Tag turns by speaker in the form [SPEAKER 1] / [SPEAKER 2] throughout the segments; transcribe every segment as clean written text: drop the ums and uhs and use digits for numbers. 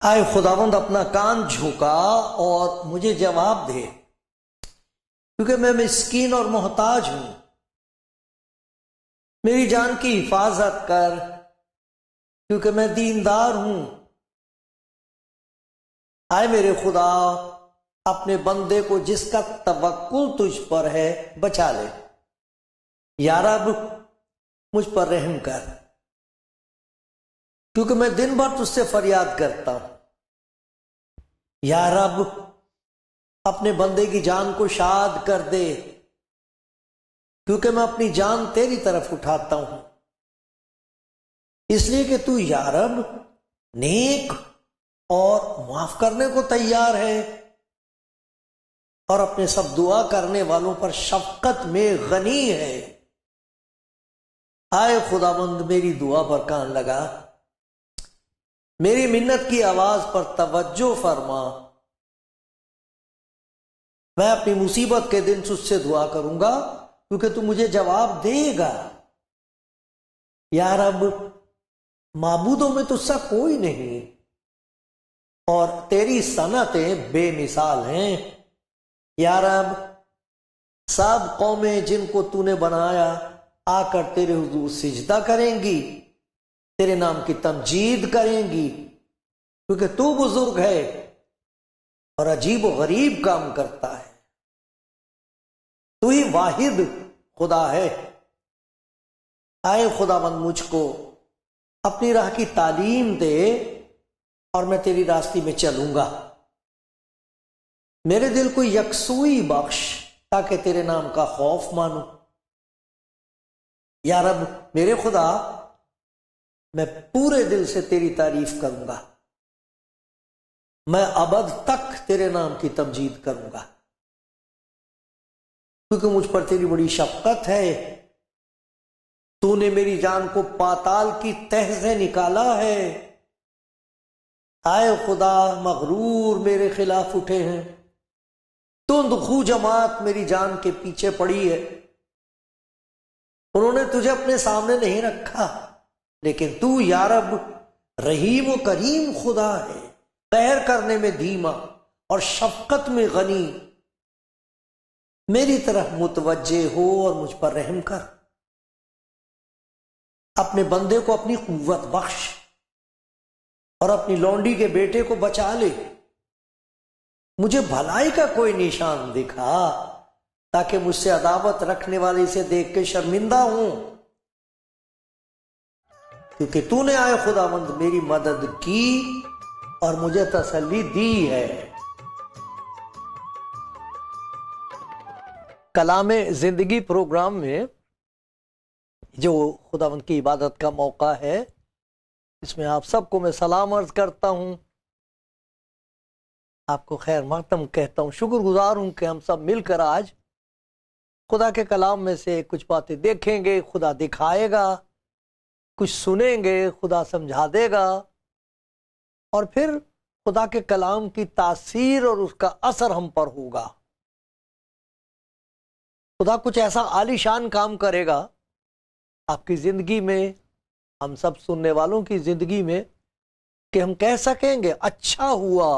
[SPEAKER 1] آئے خداوند اپنا کان جھکا اور مجھے جواب دے، کیونکہ میں مسکین اور محتاج ہوں۔ میری جان کی حفاظت کر، کیونکہ میں دیندار ہوں۔ آئے میرے خدا، اپنے بندے کو جس کا توکل تجھ پر ہے بچا لے۔ یا رب مجھ پر رحم کر، کیونکہ میں دن بھر تجھ سے فریاد کرتا ہوں۔ یا رب اپنے بندے کی جان کو شاد کر دے، کیونکہ میں اپنی جان تیری طرف اٹھاتا ہوں، اس لیے کہ تو یا رب نیک اور معاف کرنے کو تیار ہے، اور اپنے سب دعا کرنے والوں پر شفقت میں غنی ہے۔ آئے خداوند میری دعا پر کان لگا، میری منت کی آواز پر توجہ فرما۔ میں اپنی مصیبت کے دن تجھ سے دعا کروں گا، کیونکہ تو مجھے جواب دے گا۔ یا رب معبودوں میں تجھ سا کوئی نہیں، اور تیری صنعتیں بے مثال ہیں۔ یا رب سب قومیں جن کو تو نے بنایا آ کر تیرے حضور سجدہ کریں گی، تیرے نام کی تمجید کریں گی، کیونکہ تو بزرگ ہے اور عجیب و غریب کام کرتا ہے۔ تو ہی واحد خدا ہے۔ آئے خداوند مجھ کو اپنی راہ کی تعلیم دے، اور میں تیری راستے میں چلوں گا۔ میرے دل کو یکسوئی بخش، تاکہ تیرے نام کا خوف مانوں۔ یا رب میرے خدا، میں پورے دل سے تیری تعریف کروں گا، میں ابد تک تیرے نام کی تمجید کروں گا، کیونکہ مجھ پر تیری بڑی شفقت ہے۔ تو نے میری جان کو پاتال کی تہ سے نکالا ہے۔ آئے خدا مغرور میرے خلاف اٹھے ہیں، تند خو جماعت میری جان کے پیچھے پڑی ہے۔ انہوں نے تجھے اپنے سامنے نہیں رکھا، لیکن تو یا رب رحیم و کریم خدا ہے، قہر کرنے میں دھیما اور شفقت میں غنی۔ میری طرف متوجہ ہو اور مجھ پر رحم کر۔ اپنے بندے کو اپنی قوت بخش، اور اپنی لونڈی کے بیٹے کو بچا لے۔ مجھے بھلائی کا کوئی نشان دکھا، تاکہ مجھ سے عداوت رکھنے والے اسے دیکھ کے شرمندہ ہوں، کیونکہ تو نے آئے خداوند میری مدد کی اور مجھے تسلی دی ہے۔ کلام زندگی پروگرام میں جو خداوند کی عبادت کا موقع ہے، اس میں آپ سب کو میں سلام عرض کرتا ہوں، آپ کو خیر مقدم کہتا ہوں۔ شکر گزار ہوں کہ ہم سب مل کر آج خدا کے کلام میں سے کچھ باتیں دیکھیں گے، خدا دکھائے گا، کچھ سنیں گے، خدا سمجھا دے گا، اور پھر خدا کے کلام کی تاثیر اور اس کا اثر ہم پر ہوگا۔ خدا کچھ ایسا عالی شان کام کرے گا آپ کی زندگی میں، ہم سب سننے والوں کی زندگی میں، کہ ہم کہہ سکیں گے اچھا ہوا،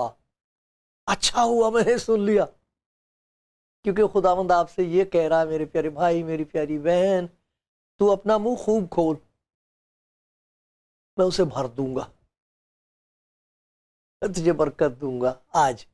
[SPEAKER 1] اچھا ہوا میں نے سن لیا، کیونکہ خداوند آپ سے یہ کہہ رہا ہے، میرے پیارے بھائی، میری پیاری بہن، تو اپنا منہ خوب کھول، میں اسے بھر دوں گا، میں تجھے برکت دوں گا۔ آج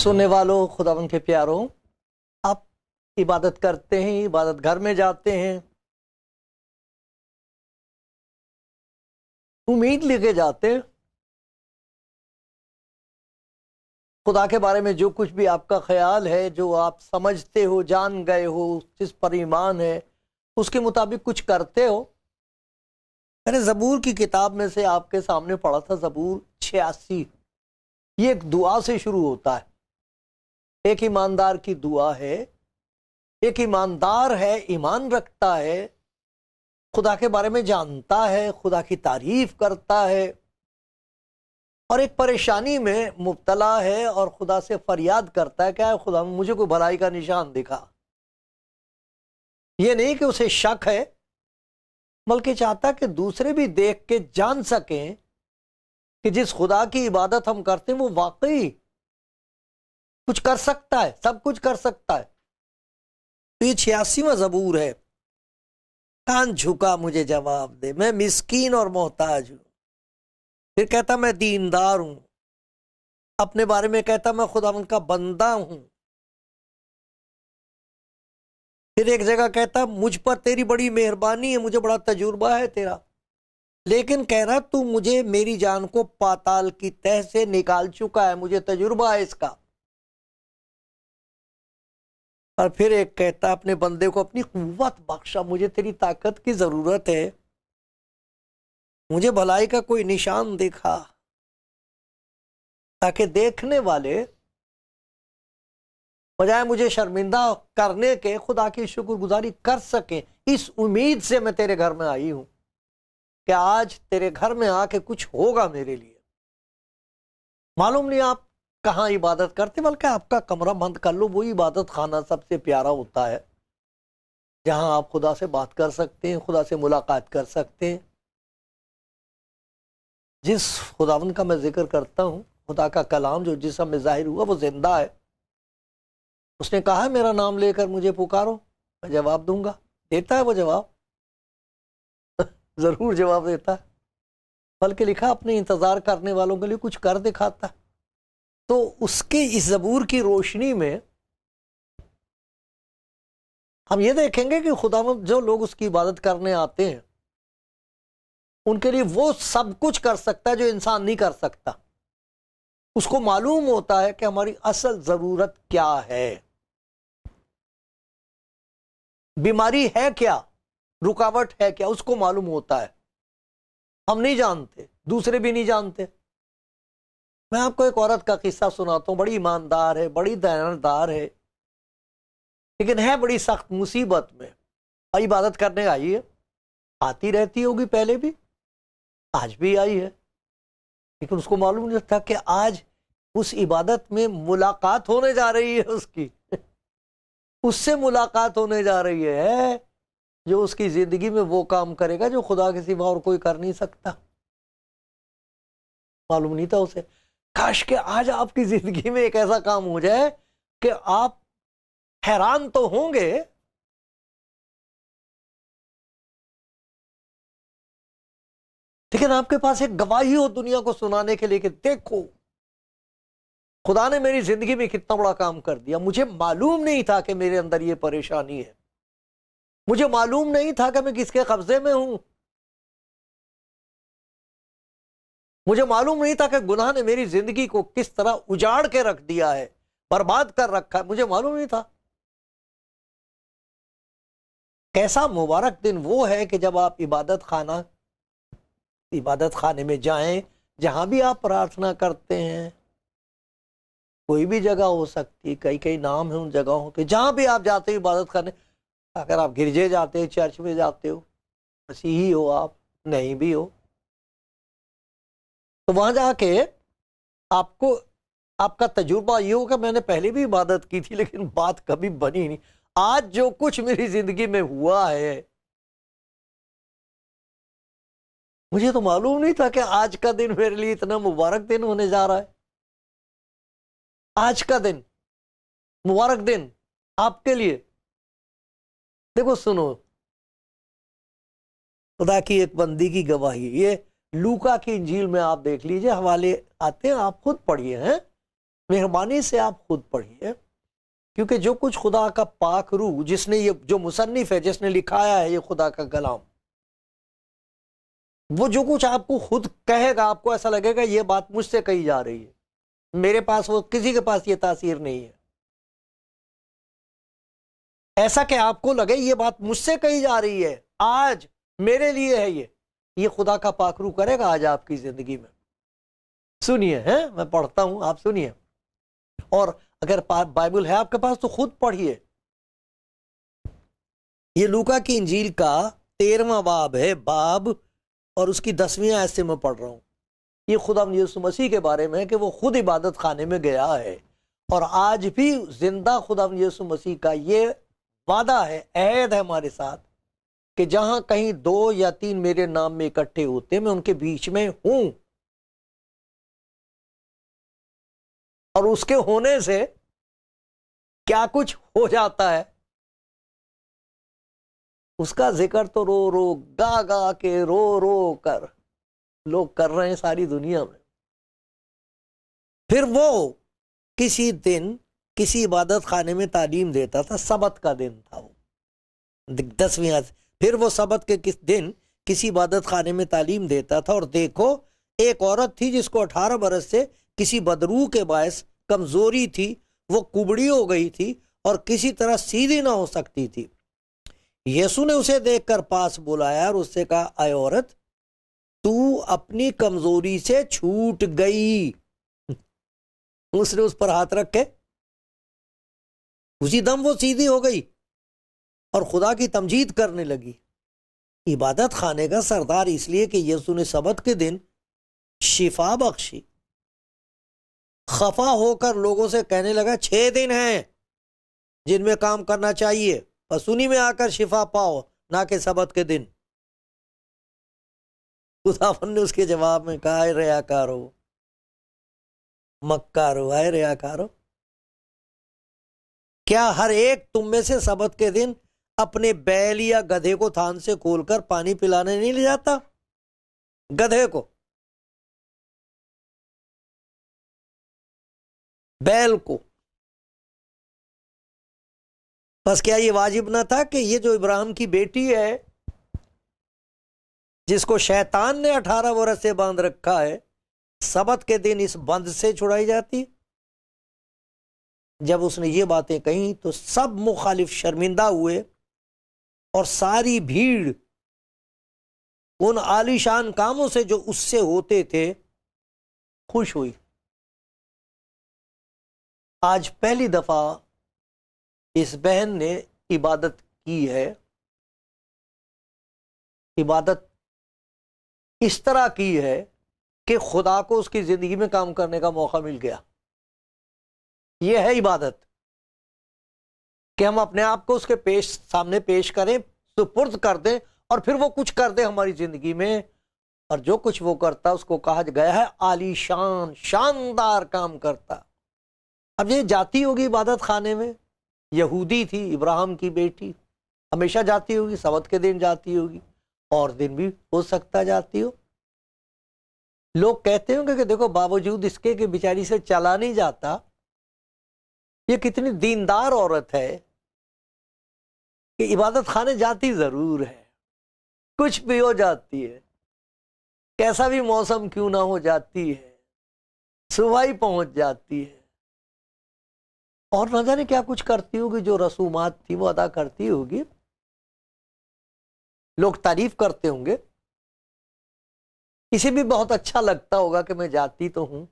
[SPEAKER 1] سننے والوں، خداوند کے پیاروں، آپ عبادت کرتے ہیں، عبادت گھر میں جاتے ہیں، امید لے کے جاتے ہیں خدا کے بارے میں جو کچھ بھی آپ کا خیال ہے، جو آپ سمجھتے ہو، جان گئے ہو، جس پر ایمان ہے، اس کے مطابق کچھ کرتے ہو۔ میں نے زبور کی کتاب میں سے آپ کے سامنے پڑھا تھا، زبور 86۔ یہ ایک دعا سے شروع ہوتا ہے، ایک ایماندار کی دعا ہے۔ ایک ایماندار ہے، ایمان رکھتا ہے، خدا کے بارے میں جانتا ہے، خدا کی تعریف کرتا ہے، اور ایک پریشانی میں مبتلا ہے اور خدا سے فریاد کرتا ہے کہ اے خدا مجھے کوئی بھلائی کا نشان دکھا۔ یہ نہیں کہ اسے شک ہے، بلکہ چاہتا کہ دوسرے بھی دیکھ کے جان سکیں کہ جس خدا کی عبادت ہم کرتے ہیں وہ واقعی کچھ کر سکتا ہے، سب کچھ کر سکتا ہے۔ تو یہ 86واں زبور ہے۔ کان جھکا مجھے جواب دے، میں مسکین اور محتاج ہوں۔ پھر کہتا میں دیندار ہوں، اپنے بارے میں کہتا میں خداوند کا بندہ ہوں۔ پھر ایک جگہ کہتا مجھ پر تیری بڑی مہربانی ہے، مجھے بڑا تجربہ ہے تیرا، لیکن کہہ رہا تو مجھے میری جان کو پاتال کی تہ سے نکال چکا ہے، مجھے تجربہ ہے اس کا۔ اور پھر ایک کہتا اپنے بندے کو اپنی قوت بخشا، مجھے تیری طاقت کی ضرورت ہے، مجھے بھلائی کا کوئی نشان دکھا، تاکہ دیکھنے والے بجائے مجھے شرمندہ کرنے کے خدا کی شکر گزاری کر سکیں۔ اس امید سے میں تیرے گھر میں آئی ہوں کہ آج تیرے گھر میں آ کے کچھ ہوگا میرے لیے۔ معلوم نہیں آپ کہاں عبادت کرتے، بلکہ آپ کا کمرہ بند کر لو، وہی عبادت خانہ سب سے پیارا ہوتا ہے، جہاں آپ خدا سے بات کر سکتے ہیں، خدا سے ملاقات کر سکتے ہیں۔ جس خداوند کا میں ذکر کرتا ہوں، خدا کا کلام جو جسم میں ظاہر ہوا، وہ زندہ ہے۔ اس نے کہا میرا نام لے کر مجھے پکارو، میں جواب دوں گا۔ دیتا ہے وہ جواب، ضرور جواب دیتا ہے، بلکہ لکھا اپنے انتظار کرنے والوں کے لیے کچھ کر دکھاتا ہے۔ تو اس کے اس زبور کی روشنی میں ہم یہ دیکھیں گے کہ خداوند جو لوگ اس کی عبادت کرنے آتے ہیں، ان کے لیے وہ سب کچھ کر سکتا ہے جو انسان نہیں کر سکتا۔ اس کو معلوم ہوتا ہے کہ ہماری اصل ضرورت کیا ہے، بیماری ہے کیا، رکاوٹ ہے کیا، اس کو معلوم ہوتا ہے۔ ہم نہیں جانتے، دوسرے بھی نہیں جانتے۔ میں آپ کو ایک عورت کا قصہ سناتا ہوں، بڑی ایماندار ہے، بڑی دیانتدار ہے، لیکن ہے بڑی سخت مصیبت میں، اور عبادت کرنے آئی ہے۔ آتی رہتی ہوگی، پہلے بھی، آج بھی آئی ہے، لیکن اس کو معلوم نہیں تھا کہ آج اس عبادت میں ملاقات ہونے جا رہی ہے، اس کی اس سے ملاقات ہونے جا رہی ہے جو اس کی زندگی میں وہ کام کرے گا جو خدا کے سوا اور کوئی کر نہیں سکتا۔ معلوم نہیں تھا اسے۔ کاش کہ آج آپ کی زندگی میں ایک ایسا کام ہو جائے کہ آپ حیران تو ہوں گے، لیکن آپ کے پاس ایک گواہی ہو دنیا کو سنانے کے لیے کہ دیکھو خدا نے میری زندگی میں کتنا بڑا کام کر دیا۔ مجھے معلوم نہیں تھا کہ میرے اندر یہ پریشانی ہے، مجھے معلوم نہیں تھا کہ میں کس کے قبضے میں ہوں، مجھے معلوم نہیں تھا کہ گناہ نے میری زندگی کو کس طرح اجاڑ کے رکھ دیا ہے، برباد کر رکھا ہے، مجھے معلوم نہیں تھا۔ کیسا مبارک دن وہ ہے کہ جب آپ عبادت خانے میں جائیں، جہاں بھی آپ پرارتھنا کرتے ہیں، کوئی بھی جگہ ہو سکتی، کئی نام ہیں ان جگہوں کے، جہاں بھی آپ جاتے ہو عبادت کرنے، اگر آپ گرجے جاتے ہو، چرچ میں جاتے ہو، مسیحی ہو، آپ نہیں بھی ہو، تو وہاں جا کے آپ کا تجربہ یہ ہوگا میں نے پہلے بھی عبادت کی تھی لیکن بات کبھی بنی نہیں۔ آج جو کچھ میری زندگی میں ہوا ہے، مجھے تو معلوم نہیں تھا کہ آج کا دن میرے لیے اتنا مبارک دن ہونے جا رہا ہے۔ آج کا دن مبارک دن آپ کے لیے۔ دیکھو سنو، خدا کی ایک بندی کی گواہی، یہ لوکا کی انجیل میں آپ دیکھ لیجئے، حوالے آتے ہیں، آپ خود پڑھیے ہیں۔ مہربانی سے آپ خود پڑھیے، کیونکہ جو کچھ خدا کا پاک روح، جس نے یہ، جو مصنف ہے، جس نے لکھایا ہے یہ خدا کا کلام، وہ جو کچھ آپ کو خود کہے گا، آپ کو ایسا لگے گا یہ بات مجھ سے کہی جا رہی ہے، میرے پاس، وہ کسی کے پاس یہ تاثیر نہیں ہے۔ ایسا کہ آپ کو لگے یہ بات مجھ سے کہی جا رہی ہے، آج میرے لیے ہے، یہ خدا کا پاک روح کرے گا آج آپ کی زندگی میں۔ سنیے، میں پڑھتا ہوں، آپ سنیے، اور اگر بائبل ہے آپ کے پاس تو خود پڑھیے۔ یہ لوکا کی انجیل کا 13واں باب ہے، باب، اور اس کی 10ویں آیت سے میں پڑھ رہا ہوں۔ یہ خدا یسوع مسیح کے بارے میں ہے کہ وہ خود عبادت خانے میں گیا ہے، اور آج بھی زندہ خدا یسوع مسیح کا یہ وعدہ ہے، عہد ہے ہمارے ساتھ، کہ جہاں کہیں 2 یا 3 میرے نام میں اکٹھے ہوتے میں ان کے بیچ میں ہوں۔ اور اس کے ہونے سے کیا کچھ ہو جاتا ہے، اس کا ذکر تو رو رو گا گا کے رو رو کر لوگ کر رہے ہیں ساری دنیا میں۔ پھر وہ کسی دن کسی عبادت خانے میں تعلیم دیتا تھا، سبت کا دن تھا وہ، 10ویں آیت۔ پھر وہ سبت کے دن کسی عبادت خانے میں تعلیم دیتا تھا، اور دیکھو ایک عورت تھی جس کو 18 برس سے کسی بدروح کے باعث کمزوری تھی، وہ کبڑی ہو گئی تھی اور کسی طرح سیدھی نہ ہو سکتی تھی۔ یسوع نے اسے دیکھ کر پاس بلایا اور اس سے کہا، اے عورت، تو اپنی کمزوری سے چھوٹ گئی۔ اس نے اس پر ہاتھ رکھ کے اسی دم وہ سیدھی ہو گئی اور خدا کی تمجید کرنے لگی۔ عبادت خانے کا سردار اس لیے کہ یسوع نے سبت کے دن شفا بخشی، خفا ہو کر لوگوں سے کہنے لگا 6 دن ہیں جن میں کام کرنا چاہیے، بس انہی میں آ کر شفا پاؤ، نہ کہ سبت کے دن۔ خداوند نے اس کے جواب میں کہا، اے ریاکارو، مکارو، اے ریاکارو، کیا ہر ایک تم میں سے سبت کے دن اپنے بیل یا گدھے کو تھان سے کھول کر پانی پلانے نہیں لے جاتا؟ گدھے کو، بیل کو۔ بس کیا یہ واجب نہ تھا کہ یہ جو ابراہیم کی بیٹی ہے، جس کو شیطان نے 18 برس سے باندھ رکھا ہے، سبت کے دن اس بند سے چھڑائی جاتی؟ جب اس نے یہ باتیں کہیں تو سب مخالف شرمندہ ہوئے، اور ساری بھیڑ ان عالیشان کاموں سے جو اس سے ہوتے تھے خوش ہوئی۔ آج پہلی دفعہ اس بہن نے عبادت کی ہے، عبادت اس طرح کی ہے کہ خدا کو اس کی زندگی میں کام کرنے کا موقع مل گیا۔ یہ ہے عبادت، کہ ہم اپنے آپ کو اس کے سامنے پیش کریں، سپرد کر دیں، اور پھر وہ کچھ کر دے ہماری زندگی میں، اور جو کچھ وہ کرتا اس کو کہا گیا ہے عالی شان، شاندار کام کرتا۔ اب یہ جاتی ہوگی عبادت خانے میں، یہودی تھی، ابراہیم کی بیٹی، ہمیشہ جاتی ہوگی، سبت کے دن جاتی ہوگی، اور دن بھی ہو سکتا جاتی ہو۔ لوگ کہتے ہوں گے کہ دیکھو باوجود اس کے کہ بیچاری سے چلا نہیں جاتا، یہ کتنی دیندار عورت ہے کہ عبادت خانے جاتی ضرور ہے، کچھ بھی ہو جاتی ہے، کیسا بھی موسم کیوں نہ ہو جاتی ہے، صبح ہی پہنچ جاتی ہے، اور نہ جانے کیا کچھ کرتی ہوگی، جو رسومات تھی وہ ادا کرتی ہوگی، لوگ تعریف کرتے ہوں گے، اسے بھی بہت اچھا لگتا ہوگا کہ میں جاتی تو ہوں،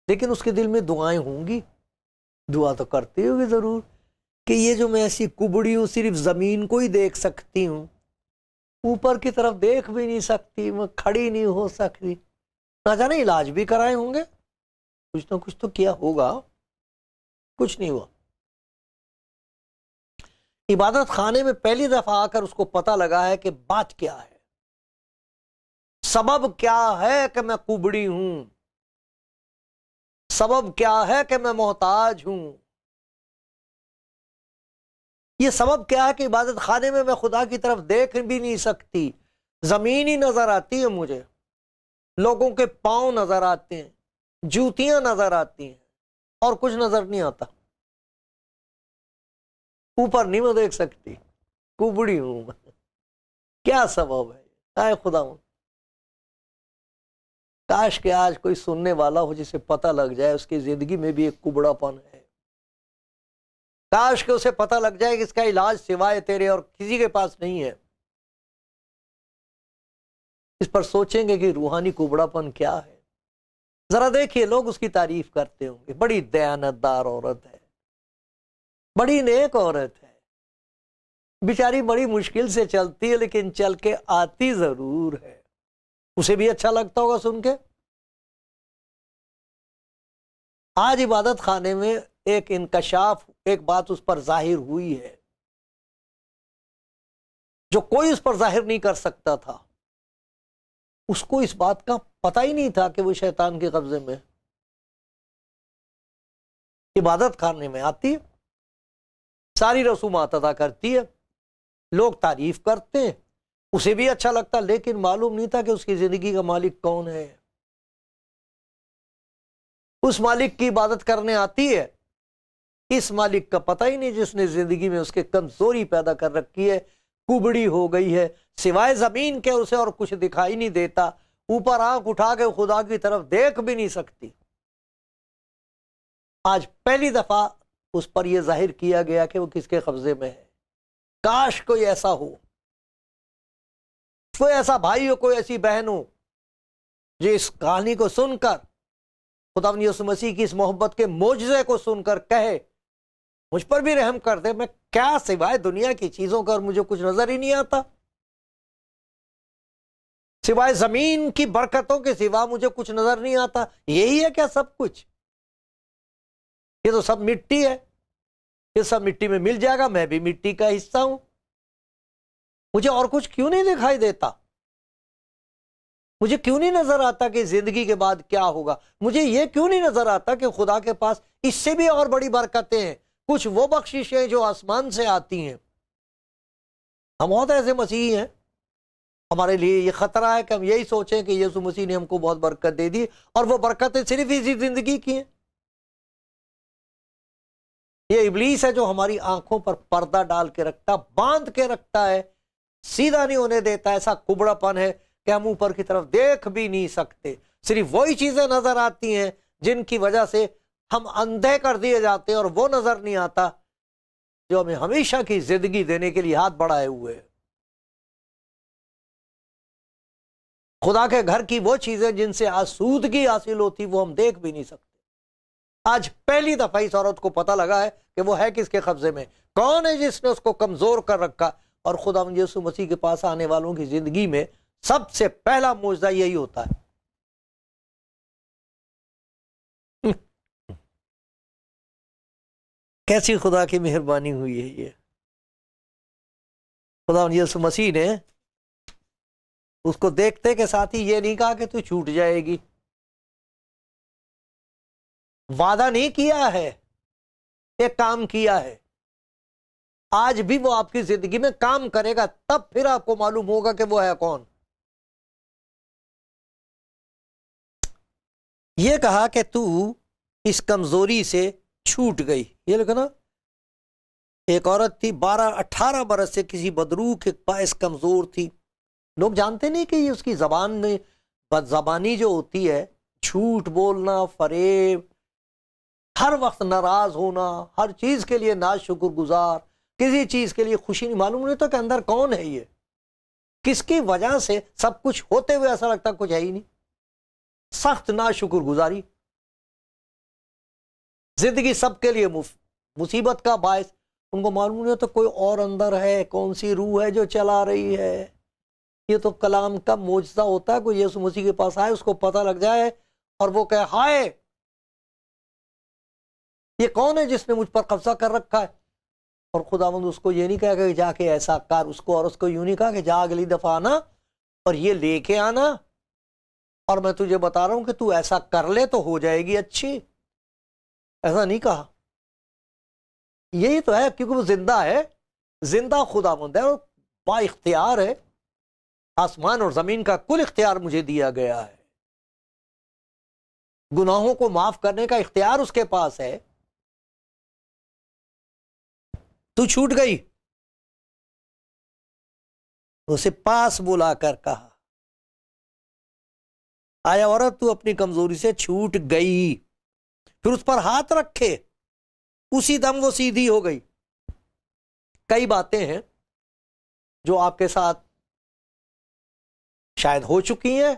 [SPEAKER 1] لیکن اس کے دل میں دعائیں ہوں گی، دعا تو کرتی ہوگی ضرور کہ یہ جو میں ایسی کبڑی ہوں، صرف زمین کو ہی دیکھ سکتی ہوں، اوپر کی طرف دیکھ بھی نہیں سکتی، میں کھڑی نہیں ہو سکتی، نہ جانے علاج بھی کرائے ہوں گے، کچھ نہ کچھ تو کیا ہوگا، کچھ نہیں ہوا۔ عبادت خانے میں پہلی دفعہ آ کر اس کو پتہ لگا ہے کہ بات کیا ہے، سبب کیا ہے کہ میں کبڑی ہوں، سبب کیا ہے کہ میں محتاج ہوں، یہ سبب کیا ہے کہ عبادت خانے میں خدا کی طرف دیکھ بھی نہیں سکتی، زمین ہی نظر آتی ہے مجھے، لوگوں کے پاؤں نظر آتے ہیں، جوتیاں نظر آتی ہیں، اور کچھ نظر نہیں آتا، اوپر نہیں میں دیکھ سکتی، کبڑی ہوں میں، کیا سبب ہے؟ اے خدا، کاش کہ آج کوئی سننے والا ہو جسے پتہ لگ جائے اس کی زندگی میں بھی ایک کبڑا پن ہے، کاش کہ اسے پتہ لگ جائے کہ اس کا علاج سوائے تیرے اور کسی کے پاس نہیں ہے۔ اس پر سوچیں گے کہ روحانی کبڑا پن کیا ہے۔ ذرا دیکھیے، لوگ اس کی تعریف کرتے ہوں گے، بڑی دیانت دار عورت ہے، بڑی نیک عورت ہے، بیچاری بڑی مشکل سے چلتی ہے لیکن چل کے آتی ضرور ہے۔ اسے بھی اچھا لگتا ہوگا سن کے۔ آج عبادت خانے میں ایک انکشاف، ایک بات اس پر ظاہر ہوئی ہے جو کوئی اس پر ظاہر نہیں کر سکتا تھا۔ اس کو اس بات کا پتہ ہی نہیں تھا کہ وہ شیطان کے قبضے میں۔ عبادت خانے میں آتی ہے، ساری رسومات ادا کرتی ہے، لوگ تعریف کرتے ہیں، اسے بھی اچھا لگتا، لیکن معلوم نہیں تھا کہ اس کی زندگی کا مالک کون ہے۔ اس مالک کی عبادت کرنے آتی ہے، اس مالک کا پتہ ہی نہیں جس نے زندگی میں اس کے کمزوری پیدا کر رکھی ہے، کبڑی ہو گئی ہے، سوائے زمین کے اسے اور کچھ دکھائی نہیں دیتا، اوپر آنکھ اٹھا کے خدا کی طرف دیکھ بھی نہیں سکتی۔ آج پہلی دفعہ اس پر یہ ظاہر کیا گیا کہ وہ کس کے قبضے میں ہے۔ کاش کوئی ایسا ہو، کوئی ایسا بھائی ہو، کوئی ایسی بہن ہو جو اس کہانی کو سن کر، خداوند یسوع مسیح کی اس محبت کے معجزے کو سن کر کہے مجھ پر بھی رحم کر دے، میں کیا سوائے دنیا کی چیزوں کا اور مجھے کچھ نظر ہی نہیں آتا، سوائے زمین کی برکتوں کے سوا مجھے کچھ نظر نہیں آتا، یہی ہے کیا سب کچھ؟ یہ تو سب مٹی ہے، یہ سب مٹی میں مل جائے گا، میں بھی مٹی کا حصہ ہوں، مجھے اور کچھ کیوں نہیں دکھائی دیتا؟ مجھے کیوں نہیں نظر آتا کہ زندگی کے بعد کیا ہوگا؟ مجھے یہ کیوں نہیں نظر آتا کہ خدا کے پاس اس سے بھی اور بڑی برکتیں ہیں، کچھ وہ بخششیں جو آسمان سے آتی ہیں؟ ہم بہت ایسے مسیحی ہیں، ہمارے لیے یہ خطرہ ہے کہ ہم یہی سوچیں کہ یسوع مسیح نے ہم کو بہت برکت دے دی اور وہ برکتیں صرف اسی زندگی کی ہیں۔ یہ ابلیس ہے جو ہماری آنکھوں پر پردہ ڈال کے رکھتا، باندھ کے رکھتا ہے، سیدھا نہیں ہونے دیتا، ایسا کبڑا پن ہے کہ ہم اوپر کی طرف دیکھ بھی نہیں سکتے، صرف وہی چیزیں نظر آتی ہیں جن کی وجہ سے ہم اندھے کر دیے جاتے ہیں، اور وہ نظر نہیں آتا جو ہمیں ہمیشہ کی زندگی دینے کے لیے ہاتھ بڑھائے ہوئے ہے۔ خدا کے گھر کی وہ چیزیں جن سے آسودگی حاصل ہوتی وہ ہم دیکھ بھی نہیں سکتے۔ آج پہلی دفعہ اس عورت کو پتہ لگا ہے کہ وہ ہے کس کے قبضے میں، کون ہے جس نے اس کو کمزور کر رکھا، اور خداوند یسوع مسیح کے پاس آنے والوں کی زندگی میں سب سے پہلا معجزہ یہی ہوتا ہے۔ کیسی خدا کی مہربانی ہوئی ہے یہ! خداوند یسوع مسیح نے اس کو دیکھتے کے ساتھ ہی یہ نہیں کہا کہ تو چھوٹ جائے گی، وعدہ نہیں کیا ہے، ایک کام کیا ہے۔ آج بھی وہ آپ کی زندگی میں کام کرے گا، تب پھر آپ کو معلوم ہوگا کہ وہ ہے کون۔ یہ کہا کہ تو اس کمزوری سے چھوٹ گئی۔ یہ لکھو نا، ایک عورت تھی 18 برس سے کسی بدروح کے باعث کمزور تھی۔ لوگ جانتے نہیں کہ یہ اس کی زبان میں بد زبانی جو ہوتی ہے، جھوٹ بولنا، فریب، ہر وقت ناراض ہونا، ہر چیز کے لیے ناشکر گزار، کسی چیز کے لیے خوشی نہیں، معلوم نہیں تو کہ اندر کون ہے یہ، کس کی وجہ سے سب کچھ ہوتے ہوئے ایسا لگتا کچھ ہے ہی نہیں، سخت ناشکر گزاری، زندگی سب کے لیے مصیبت کا باعث۔ ان کو معلوم نہیں تو کوئی اور اندر ہے، کون سی روح ہے جو چلا رہی ہے۔ یہ تو کلام کا معجزہ ہوتا ہے، کوئی یسوع مسیح کے پاس آئے، اس کو پتہ لگ جائے اور وہ کہے ہائے یہ کون ہے جس نے مجھ پر قبضہ کر رکھا ہے، اور خداوند اس کو یہ نہیں کہا کہ جا کے ایسا کر، اس کو اور اس کو یوں نہیں کہا کہ جا اگلی دفعہ آنا اور یہ لے کے آنا، اور میں تجھے بتا رہا ہوں کہ تو ایسا کر لے تو ہو جائے گی اچھی، ایسا نہیں کہا۔ یہی تو ہے، کیونکہ وہ زندہ ہے، زندہ خداوند ہے اور با اختیار ہے، آسمان اور زمین کا کل اختیار مجھے دیا گیا ہے۔ گناہوں کو معاف کرنے کا اختیار اس کے پاس ہے. تو چھوٹ گئی. اسے پاس بلا کر کہا آیا عورت تو اپنی کمزوری سے چھوٹ گئی. پھر اس پر ہاتھ رکھے اسی دم وہ سیدھی ہو گئی. کئی باتیں ہیں جو آپ کے ساتھ شاید ہو چکی ہیں,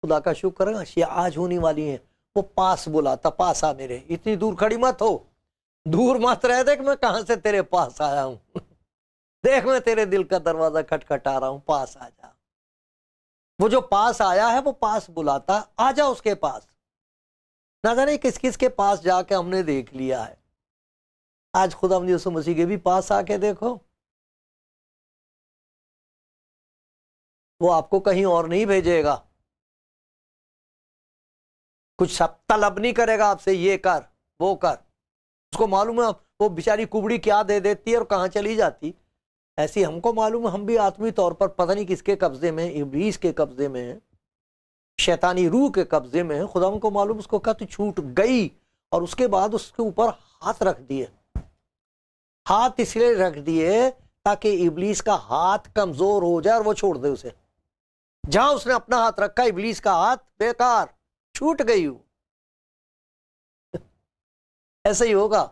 [SPEAKER 1] خدا کا شکر ہے آج ہونے والی ہیں. وہ پاس بلاتا, پاس آ میرے, اتنی دور کھڑی مت ہو, دور مت رہ دیکھ میں کہاں سے تیرے پاس آیا ہوں. دیکھ میں تیرے دل کا دروازہ کھٹکھٹا رہا ہوں, پاس آ جا. وہ جو پاس آیا ہے وہ پاس بلاتا, آ جا اس کے پاس. نہ جانے کس کس کے پاس جا کے ہم نے دیکھ لیا ہے. آج خدا یسوع مسیح کے بھی پاس آ کے دیکھو. وہ آپ کو کہیں اور نہیں بھیجے گا, کچھ سب طلب نہیں کرے گا آپ سے یہ کر وہ کر. اس کو معلوم ہے وہ بیچاری کبڑی کیا دے دیتی ہے اور کہاں چلی جاتی. ایسی ہم کو معلوم ہے ہم بھی آتمی طور پر پتہ نہیں کس کے قبضے میں, ابلیس کے قبضے میں ہیں, شیطانی روح کے قبضے میں ہیں. خدا ان کو معلوم, اس کو کہا تو چھوٹ گئی. اور اس کے بعد اس کے اوپر ہاتھ رکھ دیے. ہاتھ اس لیے رکھ دیے تاکہ ابلیس کا ہاتھ کمزور ہو جائے اور وہ چھوڑ دے اسے. جہاں اس نے اپنا ہاتھ رکھا ابلیس کا ہاتھ بیکار, چھوٹ گئی ہوں. ایسا ہی ہوگا.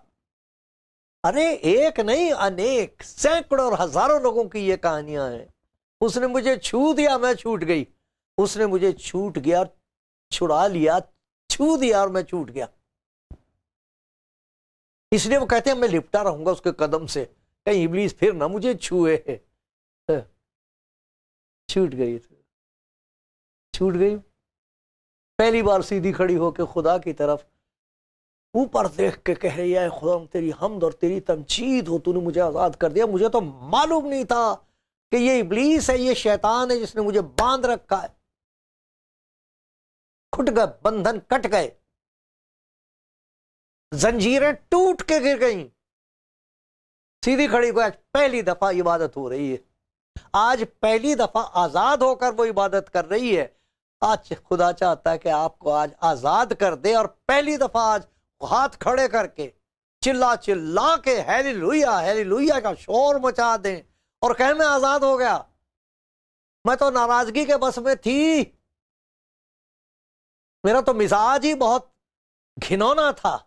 [SPEAKER 1] ارے ایک نہیں انیک, سینکڑوں اور ہزاروں لوگوں کی یہ کہانیاں ہیں. اس نے مجھے چھو دیا میں چھوٹ گئی, اس نے مجھے چھوٹ گیا چھڑا لیا, چھو دیا اور میں چھوٹ گیا. اس لیے وہ کہتے ہیں میں لپٹا رہوں گا اس کے قدم سے, کہیں ابلیس پھر نہ مجھے چھوئے. چھوٹ گئی, چھوٹ گئی. پہلی بار سیدھی کھڑی ہو کے خدا کی طرف اوپر دیکھ کے کہہ رہی ہے خدا تیری حمد اور تیری تمجید ہو, تو نے مجھے آزاد کر دیا. مجھے تو معلوم نہیں تھا کہ یہ ابلیس ہے, یہ شیطان ہے جس نے مجھے باندھ رکھا ہے. کھٹ گئے, بندھن کٹ گئے, زنجیریں ٹوٹ کے گر گئیں. سیدھی کھڑی کو آج پہلی دفعہ عبادت ہو رہی ہے. آج پہلی دفعہ آزاد ہو کر وہ عبادت کر رہی ہے. آج خدا چاہتا ہے کہ آپ کو آج آزاد کر دے, اور پہلی دفعہ آج ہاتھ کھڑے کر کے چلا چلا کے ہیلیلویا ہیلیلویا کا شور مچا دیں اور کہیں میں آزاد ہو گیا. میں تو ناراضگی کے بس میں تھی, میرا تو مزاج ہی بہت گھنونا تھا,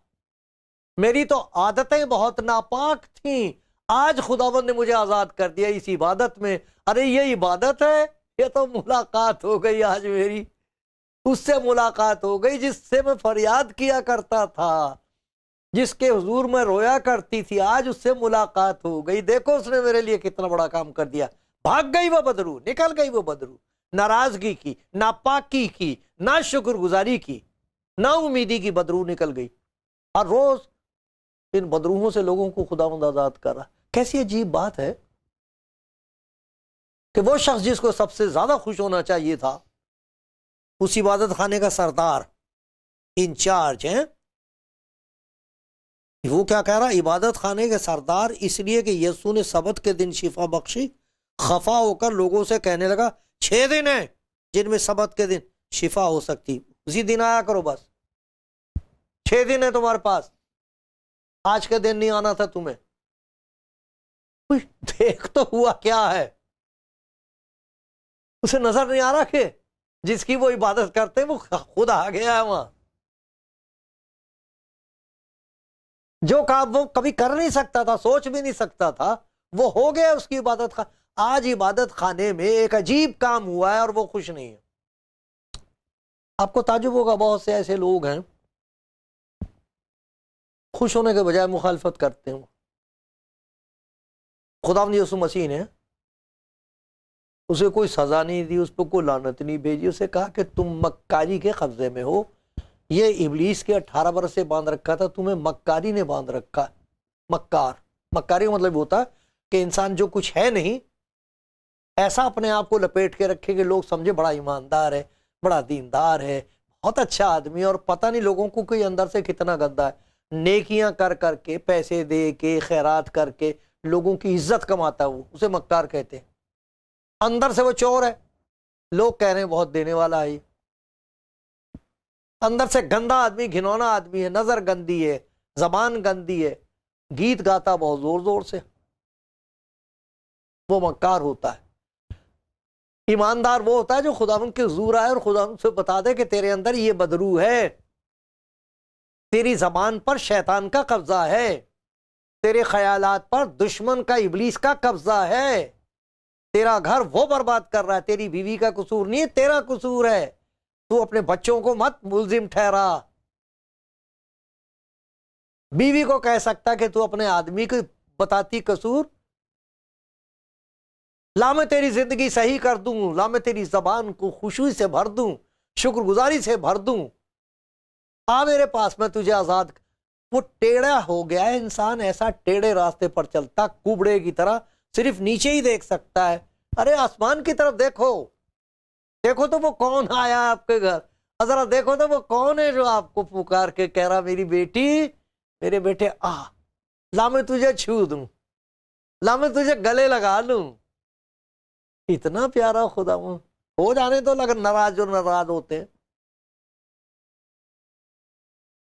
[SPEAKER 1] میری تو عادتیں بہت ناپاک تھیں. آج خداوند نے مجھے آزاد کر دیا اس عبادت میں. ارے یہ عبادت ہے, یہ تو ملاقات ہو گئی آج میری, اس سے ملاقات ہو گئی جس سے میں فریاد کیا کرتا تھا, جس کے حضور میں رویا کرتی تھی. آج اس سے ملاقات ہو گئی. دیکھو اس نے میرے لیے کتنا بڑا کام کر دیا. بھاگ گئی وہ بدرو, نکل گئی وہ بدرو, ناراضگی کی, ناپاکی کی, نا شکر گزاری کی, نا امیدی کی بدرو نکل گئی. اور روز ان بدروہوں سے لوگوں کو خداوند آزاد کر رہا. کیسی عجیب بات ہے کہ وہ شخص جس کو سب سے زیادہ خوش ہونا چاہیے تھا, اس عبادت خانے کا سردار, انچارج ہیں, وہ کیا کہہ رہا, عبادت خانے کے سردار اس لیے کہ یسوع نے سبت کے دن شفا بخشی, خفا ہو کر لوگوں سے کہنے لگا 6 دن ہیں جن میں سبت کے دن شفا ہو سکتی, اسی دن آیا کرو, بس 6 دن ہے تمہارے پاس, آج کے دن نہیں آنا تھا تمہیں. دیکھ تو ہوا کیا ہے, اسے نظر نہیں آ رہا کہ جس کی وہ عبادت کرتے وہ خود آ گیا ہے وہاں. جو کام وہ کبھی کر نہیں سکتا تھا, سوچ بھی نہیں سکتا تھا, وہ ہو گیا اس کی عبادت. آج عبادت خانے میں ایک عجیب کام ہوا ہے اور وہ خوش نہیں ہے. آپ کو تعجب ہوگا, بہت سے ایسے لوگ ہیں خوش ہونے کے بجائے مخالفت کرتے ہیں. خداوند یسوع مسیح نے اسے کوئی سزا نہیں دی, اس پہ کوئی لعنت نہیں بھیجی, اسے کہا کہ تم مکاری کے قبضے میں ہو. یہ ابلیس کے 18 برس سے باندھ رکھا تھا, تمہیں مکاری نے باندھ رکھا. مکاری کا مطلب ہوتا ہے کہ انسان جو کچھ ہے نہیں ایسا اپنے آپ کو لپیٹ کے رکھے کہ لوگ سمجھے بڑا ایماندار ہے, بڑا دیندار ہے, بہت اچھا آدمی ہے, اور پتہ نہیں لوگوں کو کوئی اندر سے کتنا گندا ہے. نیکیاں کر کر کے, پیسے دے کے, خیرات کر کے لوگوں کی عزت کماتا ہے, وہ اسے مکار کہتے ہیں. اندر سے وہ چور ہے, لوگ کہہ رہے ہیں بہت دینے والا ہے. اندر سے گندا آدمی، گھنونا آدمی ہے، نظر گندی ہے، زبان گندی ہے، گیت گاتا بہت زور زور سے، وہ مکار ہوتا ہے۔ ایماندار وہ ہوتا ہے جو خداوند کے حضور آئے اور خداوند سے بتا دے کہ تیرے اندر یہ بدرو ہے، تیری زبان پر شیطان کا قبضہ ہے، تیرے خیالات پر دشمن کا، ابلیس کا قبضہ ہے، تیرا گھر وہ برباد کر رہا ہے، تیری بیوی کا قصور نہیں ہے، تیرا قصور ہے، تو اپنے بچوں کو مت ملزم ٹھہرا۔ بیوی کو کہہ سکتا کہ تو اپنے آدمی کو بتاتی قصور، لا میں تیری زندگی صحیح کر دوں، لا میں تیری زبان کو خوشی سے بھر دوں، شکر گزاری سے بھر دوں، آ میرے پاس، میں تجھے آزاد۔ وہ ٹیڑھا ہو گیا ہے انسان، ایسا ٹیڑھے راستے پر چلتا، کوبڑے کی طرح صرف نیچے ہی دیکھ سکتا ہے۔ ارے آسمان کی طرف دیکھو، دیکھو تو وہ کون آیا آپ کے گھر، ذرا دیکھو تو وہ کون ہے جو آپ کو پکار کے کہہ رہا میری بیٹی، میرے بیٹے آ، لا میں تجھے چھو دوں، لا میں تجھے گلے لگا لوں۔ اتنا پیارا خدا، ہو جانے تو لگ ناراض جو ناراض ہوتے ہیں،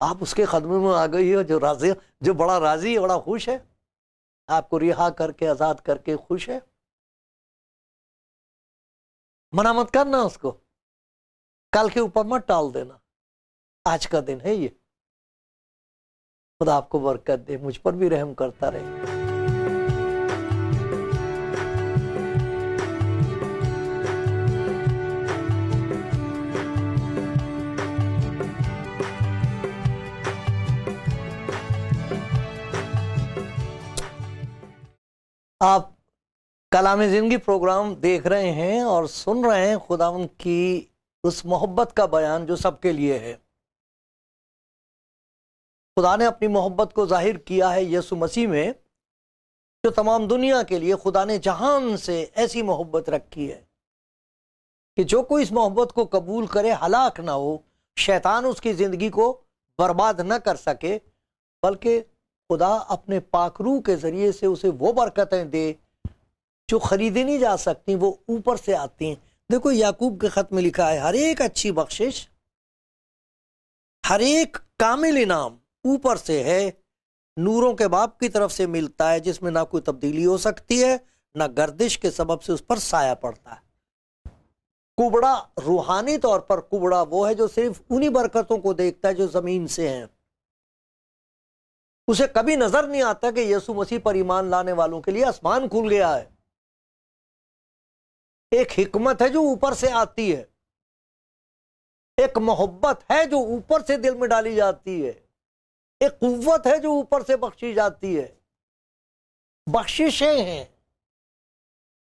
[SPEAKER 1] آپ اس کے قدموں میں آ گئی ہو جو راضی، جو بڑا راضی ہے، بڑا خوش ہے، آپ کو رہا کر کے، آزاد کر کے خوش ہے۔ منع مت کرنا اس کو، کل کے اوپر مت ٹال دینا، آج کا دن ہے یہ۔ خدا آپ کو برکت دے، مجھ پر بھی رحم کرتا رہے۔ آپ کلام زندگی پروگرام دیکھ رہے ہیں اور سن رہے ہیں خداوند کی اس محبت کا بیان جو سب کے لیے ہے۔ خدا نے اپنی محبت کو ظاہر کیا ہے یسوع مسیح میں، جو تمام دنیا کے لیے خدا نے جہان سے ایسی محبت رکھی ہے کہ جو کوئی اس محبت کو قبول کرے ہلاک نہ ہو، شیطان اس کی زندگی کو برباد نہ کر سکے، بلکہ خدا اپنے پاک روح کے ذریعے سے اسے وہ برکتیں دے جو خریدی نہیں جا سکتی، وہ اوپر سے آتی ہیں۔ دیکھو یعقوب کے خط میں لکھا ہے، ہر ایک اچھی بخشش، ہر ایک کامل انعام اوپر سے ہے، نوروں کے باپ کی طرف سے ملتا ہے، جس میں نہ کوئی تبدیلی ہو سکتی ہے، نہ گردش کے سبب سے اس پر سایہ پڑتا ہے۔ کبڑا روحانی طور پر کبڑا وہ ہے جو صرف انہی برکتوں کو دیکھتا ہے جو زمین سے ہیں، اسے کبھی نظر نہیں آتا کہ یسوع مسیح پر ایمان لانے والوں کے لیے آسمان کھل گیا ہے۔ ایک حکمت ہے جو اوپر سے آتی ہے، ایک محبت ہے جو اوپر سے دل میں ڈالی جاتی ہے، ایک قوت ہے جو اوپر سے بخشی جاتی ہے، بخششیں ہیں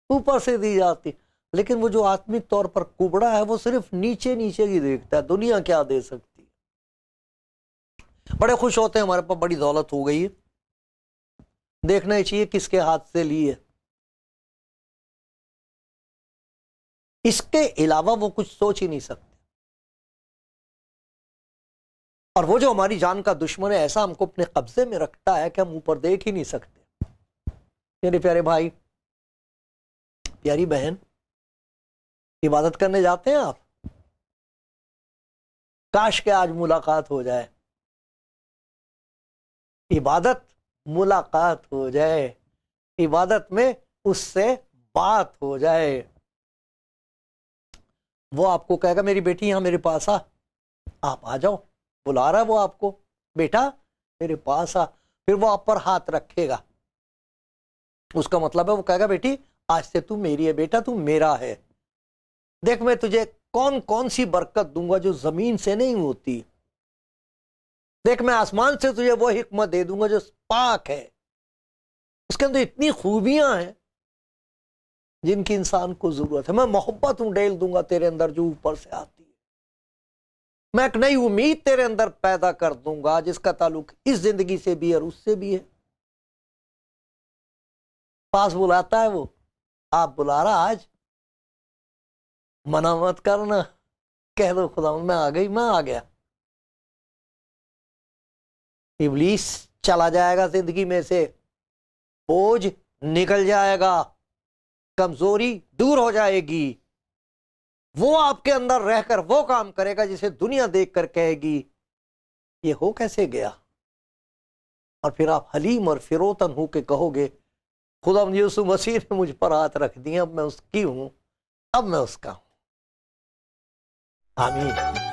[SPEAKER 1] اوپر سے دی جاتی، لیکن وہ جو آتمک طور پر کبڑا ہے وہ صرف نیچے نیچے ہی دیکھتا ہے، دنیا کیا دے سکتی ہے۔ بڑے خوش ہوتے ہیں ہمارے پاس بڑی دولت ہو گئی ہے، دیکھنا ہی چاہیے کس کے ہاتھ سے لی ہے، اس کے علاوہ وہ کچھ سوچ ہی نہیں سکتے۔ اور وہ جو ہماری جان کا دشمن ہے، ایسا ہم کو اپنے قبضے میں رکھتا ہے کہ ہم اوپر دیکھ ہی نہیں سکتے۔ میرے پیارے بھائی، پیاری بہن، عبادت کرنے جاتے ہیں آپ؟ کاش کہ آج ملاقات ہو جائے، عبادت ملاقات ہو جائے، عبادت میں اس سے بات ہو جائے۔ وہ آپ کو کہے گا میری بیٹی یہاں میرے پاس آپ آ جاؤ، بلا رہا ہے وہ آپ کو، بیٹا میرے پاس آ، پھر وہ آپ پر ہاتھ رکھے گا، اس کا مطلب ہے وہ کہے گا بیٹی آج سے تو میری ہے، بیٹا تو میرا ہے، دیکھ میں تجھے کون کون سی برکت دوں گا جو زمین سے نہیں ہوتی، دیکھ میں آسمان سے تجھے وہ حکمت دے دوں گا جو پاک ہے، اس کے اندر اتنی خوبیاں ہیں جن کی انسان کو ضرورت ہے، میں محبت ڈیل دوں گا تیرے اندر جو اوپر سے آتی ہے، میں ایک نئی امید تیرے اندر پیدا کر دوں گا جس کا تعلق اس زندگی سے بھی اور اس سے بھی ہے۔ پاس بلاتا ہے وہ، آپ بلا رہا آج، منع مت کرنا، کہہ دو خدا میں آ گئی، میں آ گیا۔ ابلیس چلا جائے گا زندگی میں سے، بوجھ نکل جائے گا، کمزوری دور ہو جائے گی، وہ آپ کے اندر رہ کر وہ کام کرے گا جسے دنیا دیکھ کر کہے گی یہ ہو کیسے گیا، اور پھر آپ حلیم اور فروتن ہو کے کہو گے خدا یسوع مسیح نے مجھ پر ہاتھ رکھ دیا، اب میں اس کی ہوں، اب میں اس کا ہوں۔ آمین۔